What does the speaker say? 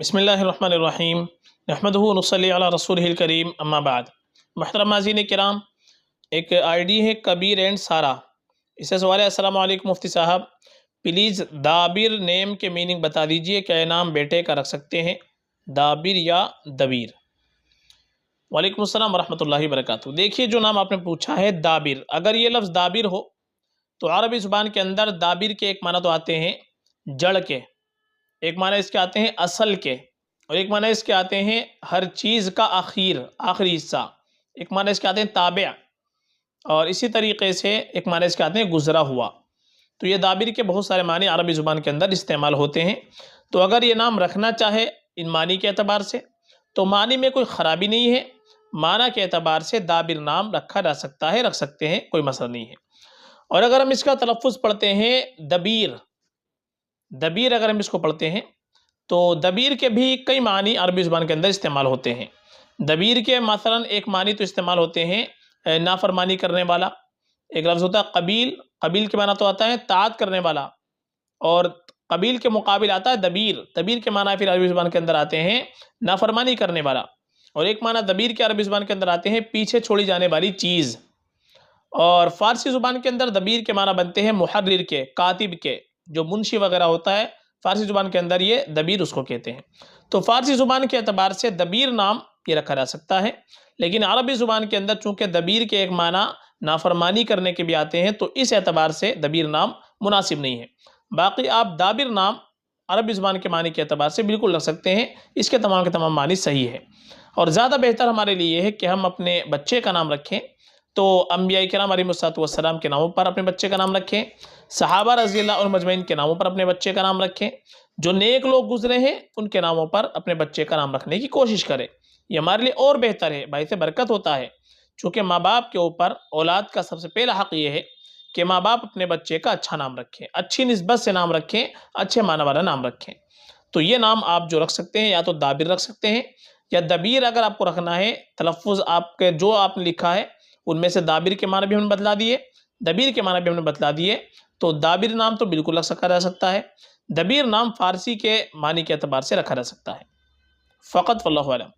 बिस्मिल्लाहिर्रहमानिर्रहीम नहमदुहु व नुसल्ली अला रसूलिहिल करीम अम्मा बाद। मुहतरम नाज़रीन किराम, एक आईडी है कबीर एंड सारा। इससे सवाल है, अस्सलाम वालेकुम मुफ्ती साहब, प्लीज़ दाबिर नेम के मीनिंग बता दीजिए। क्या ये नाम बेटे का रख सकते हैं, दाबिर या दबीर? वालेकुम अस्सलाम वरहमतुल्लाहि वबरकातुहू। देखिए, जो नाम आपने पूछा है दाबिर, अगर ये लफ्ज़ दाबिर हो तो अरबी ज़ुबान के अंदर दाबिर के एक माना तो आते हैं जड़ के, एक माना इसके आते हैं असल के, और एक माना इसके आते हैं हर चीज़ का आखिरी हिस्सा। एक माना इसके आते हैं ताबे, और इसी तरीके से एक माना इसके आते हैं गुज़रा हुआ। तो ये दाबिर के बहुत सारे मानी अरबी ज़ुबान के अंदर इस्तेमाल होते हैं। तो अगर ये नाम रखना चाहे इन मानी के एतबार से तो मानी में कोई ख़राबी नहीं है, माना के एतबार से दाबिर नाम रखा जा सकता है, रख सकते हैं, कोई मसला नहीं है। और अगर हम इसका तलफ़्फ़ुज़ पढ़ते हैं दबीर, दबीर अगर हम इसको पढ़ते हैं तो दबीर के भी कई मानी अरबी ज़ुबान के अंदर इस्तेमाल होते हैं। दबीर के मसलन एक मानी तो इस्तेमाल होते हैं नाफरमानी करने वाला। एक लफ्ज़ होता है कबील, कबील के माना तो आता है ताअत करने वाला, और कबील के मुकाबिल आता है दबीर। दबीर के माना फिर अरबी ज़ुबान के अंदर आते हैं नाफरमानी करने वाला। और एक माना दबीर के अरबी ज़ुबान के अंदर आते हैं पीछे छोड़ी जाने वाली चीज़। और फ़ारसी ज़ुबान के अंदर दबीर के माना बनते हैं मुहर्रिर के, कातिब के, जो मुंशी वगैरह होता है, फ़ारसी ज़ुबान के अंदर ये दबीर उसको कहते हैं। तो फ़ारसी ज़ुबान के एतबार से दबीर नाम ये रखा जा सकता है, लेकिन अरबी ज़ुबान के अंदर चूँकि दबीर के एक माना नाफरमानी करने के भी आते हैं, तो इस एतबार से दबीर नाम मुनासिब नहीं है। बाकी आप दाबिर नाम अरबी ज़ुबान के मानी के एतबार से बिल्कुल रख सकते हैं, इसके तमाम के तमाम मानी सही है। और ज़्यादा बेहतर हमारे लिए है कि हम अपने बच्चे का नाम रखें तो अंबिया किराम अलैहिस्सलाम के नामों पर अपने बच्चे का नाम रखें, सहाबा रज़ियल्लाहु अन्हुम अजमईन के नामों पर अपने बच्चे का नाम रखें, जो नेक लोग गुजरे हैं उनके नामों पर अपने बच्चे का नाम रखने की कोशिश करें। ये हमारे लिए और बेहतर है, बाइसे बरकत होता है। चूँकि माँ बाप के ऊपर औलाद का सबसे पहला हक़ ये है कि माँ बाप अपने बच्चे का अच्छा नाम रखें, अच्छी निस्बत से नाम रखें, अच्छे माना वाला नाम रखें। तो ये नाम आप जो रख सकते हैं, या तो दाबिर रख सकते हैं या दबीर। अगर आपको रखना है, तलफ़्फ़ुज़ आपके जो आपने लिखा है उनमें से दाबिर के माना भी हमने बतला दिए, दबीर के माना भी हमने बतला दिए, तो दाबिर नाम तो बिल्कुल रखा जा सकता है। दबीर नाम फ़ारसी के मानी के एतबार से रखा जा सकता है। फ़क़त वल्लाहु आलम।